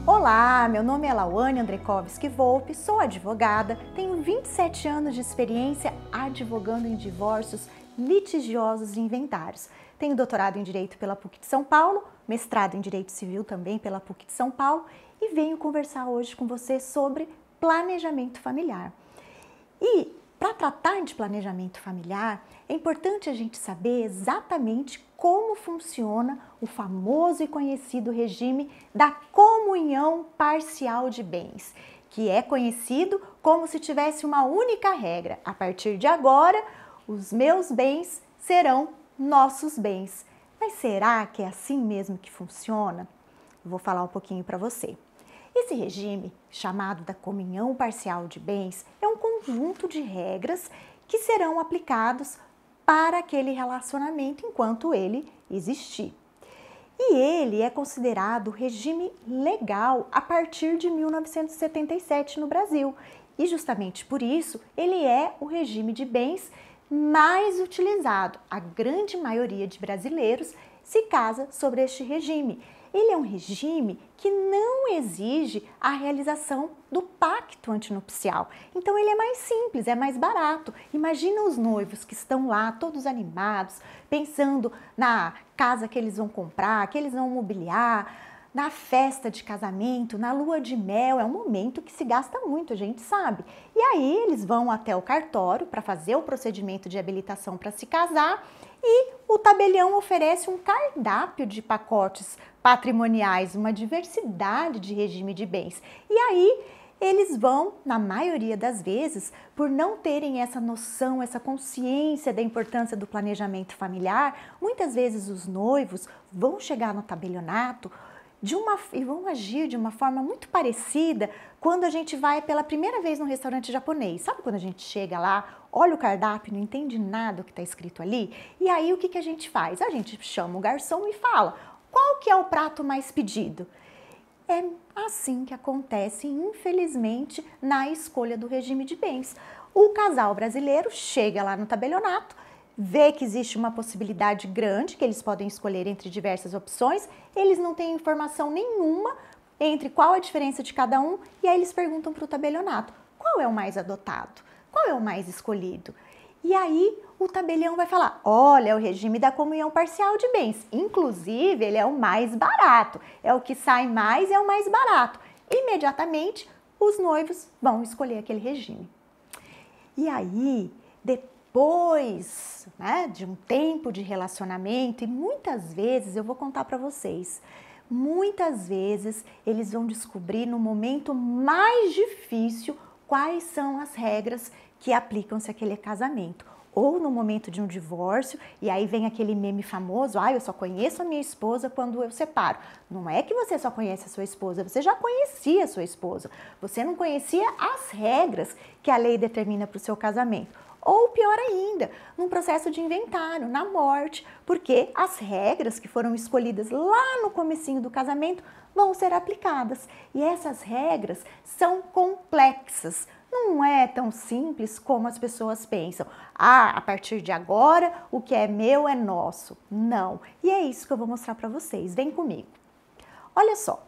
Olá, meu nome é Lauane Andrekovski Volpe, sou advogada, tenho 27 anos de experiência advogando em divórcios litigiosos e inventários. Tenho doutorado em Direito pela PUC de São Paulo, mestrado em Direito Civil também pela PUC de São Paulo e venho conversar hoje com você sobre planejamento familiar. E para tratar de planejamento familiar, é importante a gente saber exatamente como funciona o famoso e conhecido regime da comunhão parcial de bens, que é conhecido como se tivesse uma única regra. A partir de agora, os meus bens serão nossos bens. Mas será que é assim mesmo que funciona? Vou falar um pouquinho para você. Esse regime, chamado da comunhão parcial de bens, é um conjunto de regras que serão aplicados para aquele relacionamento enquanto ele existir. E ele é considerado regime legal a partir de 1977 no Brasil. E justamente por isso, ele é o regime de bens mais utilizado. A grande maioria de brasileiros se casa sobre este regime. Ele é um regime que não exige a realização do pacto antinupcial. Então ele é mais simples, é mais barato. Imagina os noivos que estão lá todos animados, pensando na casa que eles vão comprar, que eles vão mobiliar, na festa de casamento, na lua de mel. É um momento que se gasta muito, a gente sabe. E aí eles vão até o cartório para fazer o procedimento de habilitação para se casar e o tabelião oferece um cardápio de pacotes patrimoniais, uma diversidade de regime de bens. E aí eles vão, na maioria das vezes, por não terem essa noção, essa consciência da importância do planejamento familiar, muitas vezes os noivos vão chegar no tabelionato e vão agir de uma forma muito parecida quando a gente vai pela primeira vez num restaurante japonês. Sabe quando a gente chega lá, olha o cardápio, não entende nada do que está escrito ali? E aí o que a gente faz? A gente chama o garçom e fala, qual que é o prato mais pedido? É assim que acontece, infelizmente, na escolha do regime de bens. O casal brasileiro chega lá no tabelionato, vê que existe uma possibilidade grande, que eles podem escolher entre diversas opções, eles não têm informação nenhuma entre qual a diferença de cada um, e aí eles perguntam para o tabelionato, qual é o mais adotado? Qual é o mais escolhido? E aí o tabelião vai falar, olha, é o regime da comunhão parcial de bens, inclusive ele é o mais barato, é o que sai mais e é o mais barato. Imediatamente os noivos vão escolher aquele regime. E aí, depois, de um tempo de relacionamento, e muitas vezes, eu vou contar para vocês, muitas vezes eles vão descobrir no momento mais difícil quais são as regras que aplicam-se àquele casamento. Ou no momento de um divórcio, e aí vem aquele meme famoso, eu só conheço a minha esposa quando eu separo. Não é que você só conhece a sua esposa, você já conhecia a sua esposa. Você não conhecia as regras que a lei determina para o seu casamento. Ou pior ainda, num processo de inventário, na morte, porque as regras que foram escolhidas lá no comecinho do casamento vão ser aplicadas. E essas regras são complexas. Não é tão simples como as pessoas pensam. A partir de agora, o que é meu é nosso. Não. E é isso que eu vou mostrar para vocês. Vem comigo. Olha só.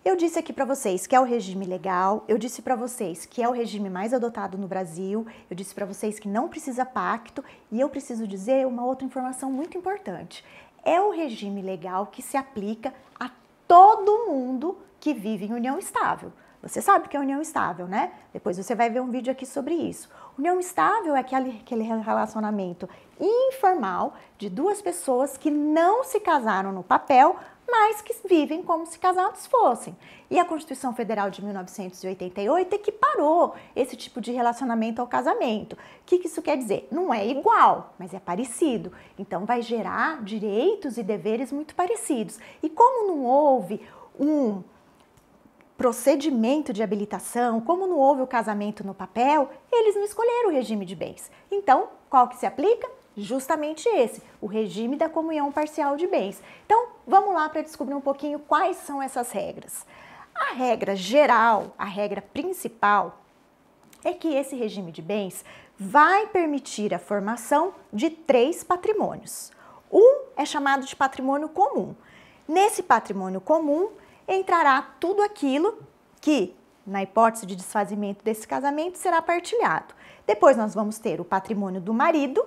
Eu disse aqui para vocês que é o regime legal, eu disse para vocês que é o regime mais adotado no Brasil, eu disse para vocês que não precisa pacto e eu preciso dizer uma outra informação muito importante. É o regime legal que se aplica a todo mundo que vive em união estável. Você sabe o que é união estável, né? Depois você vai ver um vídeo aqui sobre isso. União estável é aquele relacionamento informal de duas pessoas que não se casaram no papel, mas que vivem como se casados fossem. E a Constituição Federal de 1988 equiparou esse tipo de relacionamento ao casamento. O que isso quer dizer? Não é igual, mas é parecido. Então vai gerar direitos e deveres muito parecidos. E como não houve um procedimento de habilitação, como não houve o casamento no papel, eles não escolheram o regime de bens. Então, qual que se aplica? Justamente esse, o regime da comunhão parcial de bens. Então, vamos lá para descobrir um pouquinho quais são essas regras. A regra geral, a regra principal, é que esse regime de bens vai permitir a formação de 3 patrimônios. Um é chamado de patrimônio comum. Nesse patrimônio comum, entrará tudo aquilo que, na hipótese de desfazimento desse casamento, será partilhado. Depois nós vamos ter o patrimônio do marido,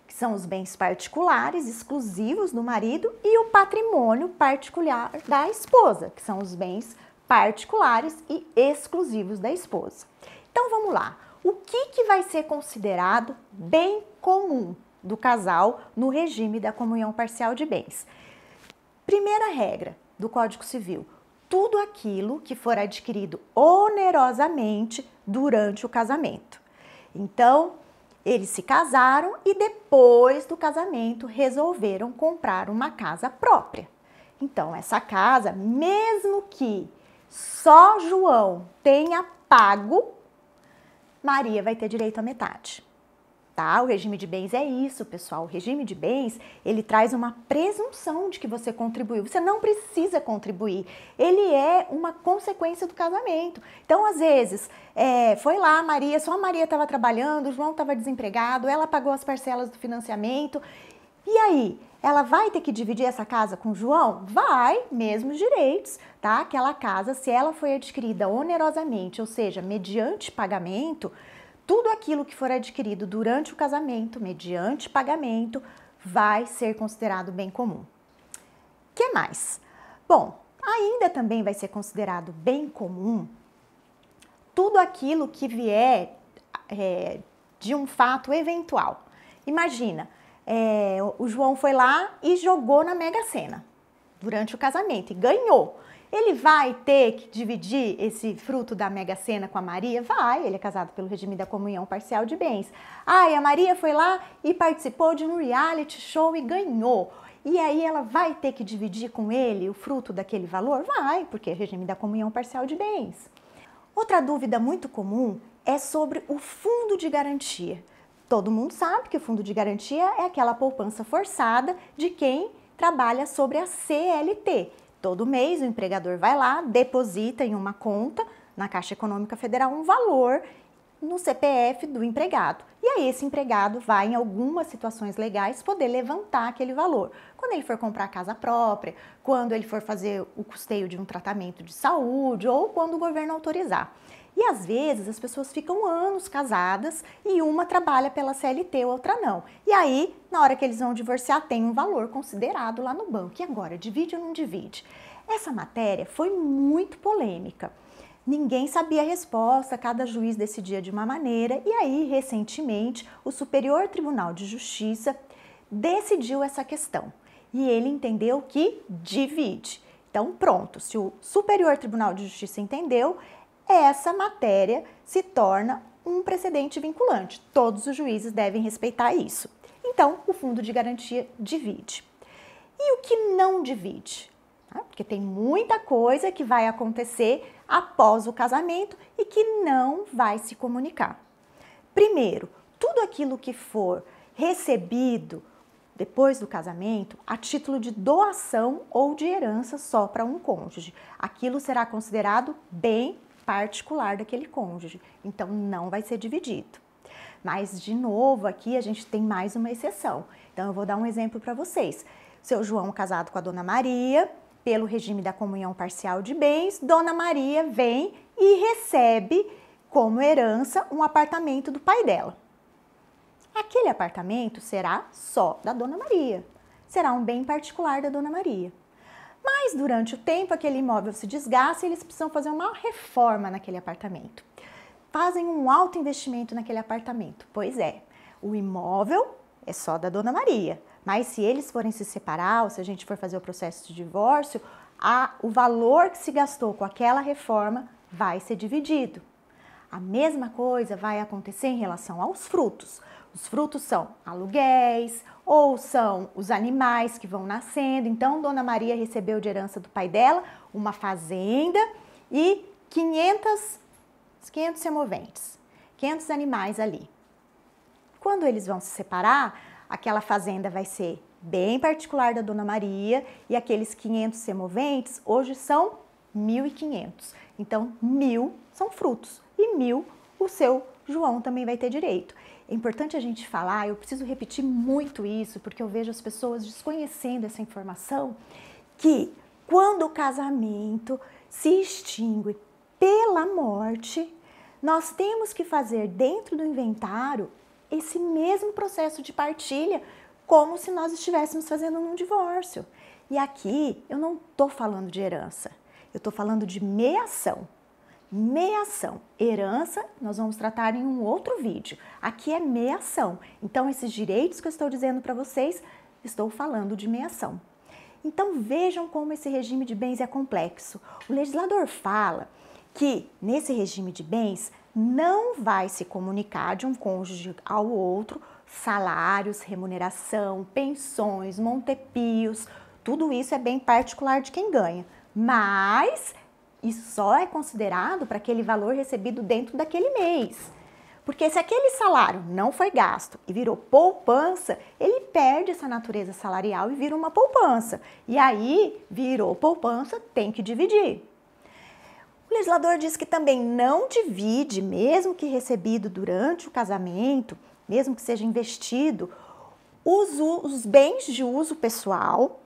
que são os bens particulares exclusivos do marido, e o patrimônio particular da esposa, que são os bens particulares e exclusivos da esposa. Então vamos lá. O que vai ser considerado bem comum do casal no regime da comunhão parcial de bens? Primeira regra do Código Civil: tudo aquilo que for adquirido onerosamente durante o casamento. Então, eles se casaram e depois do casamento resolveram comprar uma casa própria. Então, essa casa, mesmo que só João tenha pago, Maria vai ter direito à metade. Tá? O regime de bens é isso, pessoal. O regime de bens, ele traz uma presunção de que você contribuiu. Você não precisa contribuir. Ele é uma consequência do casamento. Então, às vezes, foi lá a Maria, só a Maria estava trabalhando, o João estava desempregado, ela pagou as parcelas do financiamento. E aí, ela vai ter que dividir essa casa com o João? Vai, mesmos direitos, tá? Aquela casa, se ela foi adquirida onerosamente, ou seja, mediante pagamento, tudo aquilo que for adquirido durante o casamento, mediante pagamento, vai ser considerado bem comum. O que mais? Bom, ainda também vai ser considerado bem comum tudo aquilo que vier de um fato eventual. Imagina, o João foi lá e jogou na Mega Sena durante o casamento e ganhou. Ele vai ter que dividir esse fruto da Mega Sena com a Maria? Vai, ele é casado pelo regime da comunhão parcial de bens. E a Maria foi lá e participou de um reality show e ganhou. E aí ela vai ter que dividir com ele o fruto daquele valor? Vai, porque é regime da comunhão parcial de bens. Outra dúvida muito comum é sobre o fundo de garantia. Todo mundo sabe que o fundo de garantia é aquela poupança forçada de quem trabalha sobre a CLT. Todo mês o empregador vai lá, deposita em uma conta na Caixa Econômica Federal um valor no CPF do empregado. E aí esse empregado vai, em algumas situações legais, poder levantar aquele valor. Quando ele for comprar casa própria, quando ele for fazer o custeio de um tratamento de saúde ou quando o governo autorizar. E às vezes as pessoas ficam anos casadas e uma trabalha pela CLT, outra não. E aí, na hora que eles vão divorciar, tem um valor considerado lá no banco. E agora, divide ou não divide? Essa matéria foi muito polêmica. Ninguém sabia a resposta, cada juiz decidia de uma maneira. E aí, recentemente, o Superior Tribunal de Justiça decidiu essa questão. E ele entendeu que divide. Então, pronto, se o Superior Tribunal de Justiça entendeu, essa matéria se torna um precedente vinculante. Todos os juízes devem respeitar isso. Então, o fundo de garantia divide. E o que não divide? Porque tem muita coisa que vai acontecer após o casamento e que não vai se comunicar. Primeiro, tudo aquilo que for recebido depois do casamento, a título de doação ou de herança só para um cônjuge, aquilo será considerado bem particular daquele cônjuge, então não vai ser dividido. Mas, de novo, aqui a gente tem mais uma exceção. Então, eu vou dar um exemplo para vocês. Seu João casado com a Dona Maria, pelo regime da comunhão parcial de bens, Dona Maria vem e recebe como herança um apartamento do pai dela. Aquele apartamento será só da Dona Maria, será um bem particular da Dona Maria. Mas durante o tempo aquele imóvel se desgasta e eles precisam fazer uma reforma naquele apartamento. Fazem um alto investimento naquele apartamento. Pois é, o imóvel é só da Dona Maria, mas se eles forem se separar ou se a gente for fazer o processo de divórcio, o valor que se gastou com aquela reforma vai ser dividido. A mesma coisa vai acontecer em relação aos frutos. Os frutos são aluguéis ou são os animais que vão nascendo. Então, Dona Maria recebeu de herança do pai dela uma fazenda e 500 semoventes, 500 animais ali. Quando eles vão se separar, aquela fazenda vai ser bem particular da Dona Maria e aqueles 500 semoventes hoje são 1.500. Então, 1.000 são frutos e 1.000 o seu João também vai ter direito. É importante a gente falar, eu preciso repetir muito isso, porque eu vejo as pessoas desconhecendo essa informação, que quando o casamento se extingue pela morte, nós temos que fazer dentro do inventário esse mesmo processo de partilha, como se nós estivéssemos fazendo um divórcio. E aqui eu não estou falando de herança, eu estou falando de meação. Meação, herança, nós vamos tratar em um outro vídeo. Aqui é meação. Então, esses direitos que eu estou dizendo para vocês, estou falando de meação. Então, vejam como esse regime de bens é complexo. O legislador fala que nesse regime de bens não vai se comunicar de um cônjuge ao outro salários, remuneração, pensões, montepios, tudo isso é bem particular de quem ganha. Mas isso só é considerado para aquele valor recebido dentro daquele mês. Porque se aquele salário não foi gasto e virou poupança, ele perde essa natureza salarial e vira uma poupança. E aí, virou poupança, tem que dividir. O legislador diz que também não divide, mesmo que recebido durante o casamento, mesmo que seja investido, os bens de uso pessoal.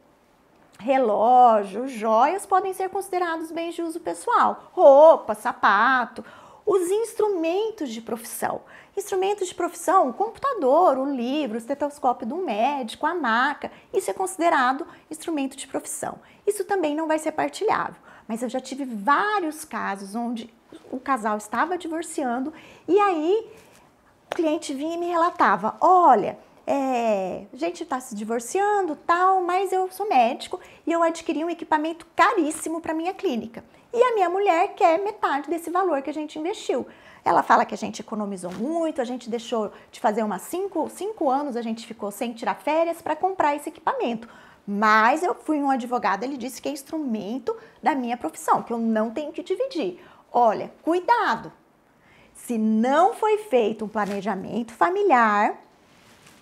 Relógio, joias podem ser considerados bens de uso pessoal, roupa, sapato, os instrumentos de profissão. Instrumentos de profissão, o computador, o livro, o estetoscópio do médico, a maca, isso é considerado instrumento de profissão. Isso também não vai ser partilhável, mas eu já tive vários casos onde o casal estava divorciando e aí o cliente vinha e me relatava, olha, a gente está se divorciando, tal, mas eu sou médico e eu adquiri um equipamento caríssimo para minha clínica. E a minha mulher quer metade desse valor que a gente investiu. Ela fala que a gente economizou muito, a gente deixou de fazer umas 5 anos, a gente ficou sem tirar férias para comprar esse equipamento. Mas eu fui um advogado, ele disse que é instrumento da minha profissão, que eu não tenho que dividir. Olha, cuidado! Se não foi feito um planejamento familiar,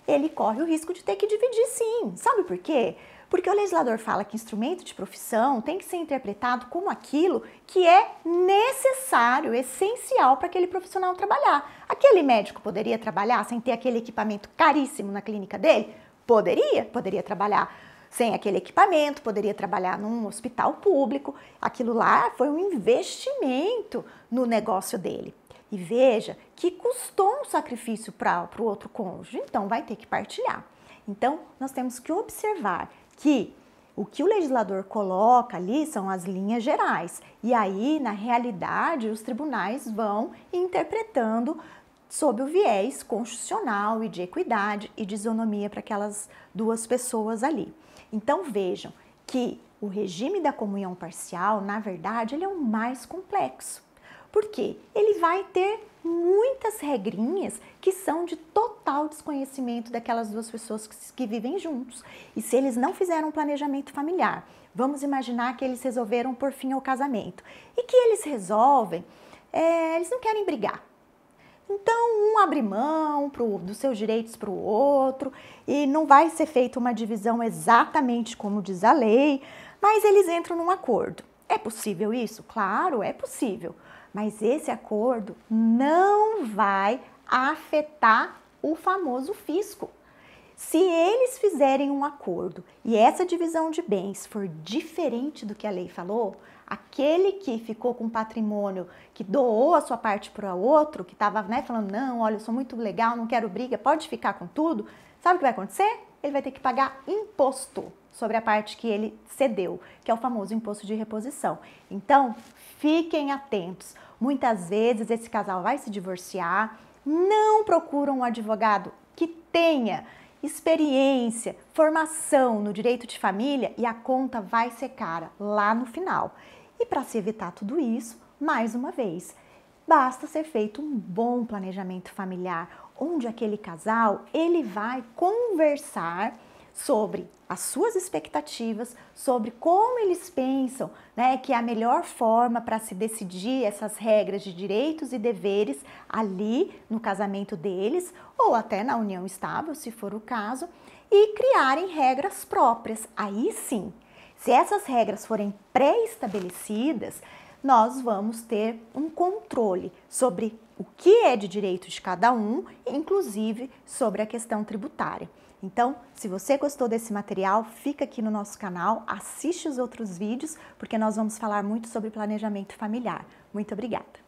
ele corre o risco de ter que dividir sim. Sabe por quê? Porque o legislador fala que instrumento de profissão tem que ser interpretado como aquilo que é necessário, essencial para aquele profissional trabalhar. Aquele médico poderia trabalhar sem ter aquele equipamento caríssimo na clínica dele? Poderia trabalhar sem aquele equipamento, poderia trabalhar num hospital público. Aquilo lá foi um investimento no negócio dele. E veja que custou um sacrifício para o outro cônjuge, então vai ter que partilhar. Então, nós temos que observar que o que o legislador coloca ali são as linhas gerais. E aí, na realidade, os tribunais vão interpretando sob o viés constitucional e de equidade e de isonomia para aquelas duas pessoas ali. Então, vejam que o regime da comunhão parcial, na verdade, ele é o mais complexo. Por quê? Ele vai ter muitas regrinhas que são de total desconhecimento daquelas duas pessoas que vivem juntos. E se eles não fizeram um planejamento familiar, vamos imaginar que eles resolveram por fim ao casamento. E que eles resolvem, eles não querem brigar. Então, um abre mão dos seus direitos para o outro e não vai ser feita uma divisão exatamente como diz a lei, mas eles entram num acordo. É possível isso? Claro, é possível. Mas esse acordo não vai afetar o famoso fisco. Se eles fizerem um acordo e essa divisão de bens for diferente do que a lei falou, aquele que ficou com patrimônio, que doou a sua parte para o outro, que estava falando, não, olha, eu sou muito legal, não quero briga, pode ficar com tudo, sabe o que vai acontecer? Ele vai ter que pagar imposto sobre a parte que ele cedeu, que é o famoso imposto de reposição. Então, fiquem atentos. Muitas vezes esse casal vai se divorciar, não procuram um advogado que tenha experiência, formação no direito de família e a conta vai ser cara lá no final. E para se evitar tudo isso, mais uma vez, basta ser feito um bom planejamento familiar, onde aquele casal ele vai conversar sobre as suas expectativas, sobre como eles pensam, que é a melhor forma para se decidir essas regras de direitos e deveres ali no casamento deles, ou até na união estável, se for o caso, e criarem regras próprias. Aí sim, se essas regras forem pré-estabelecidas, nós vamos ter um controle sobre o que é de direito de cada um, inclusive sobre a questão tributária. Então, se você gostou desse material, fica aqui no nosso canal, assiste os outros vídeos, porque nós vamos falar muito sobre planejamento familiar. Muito obrigada!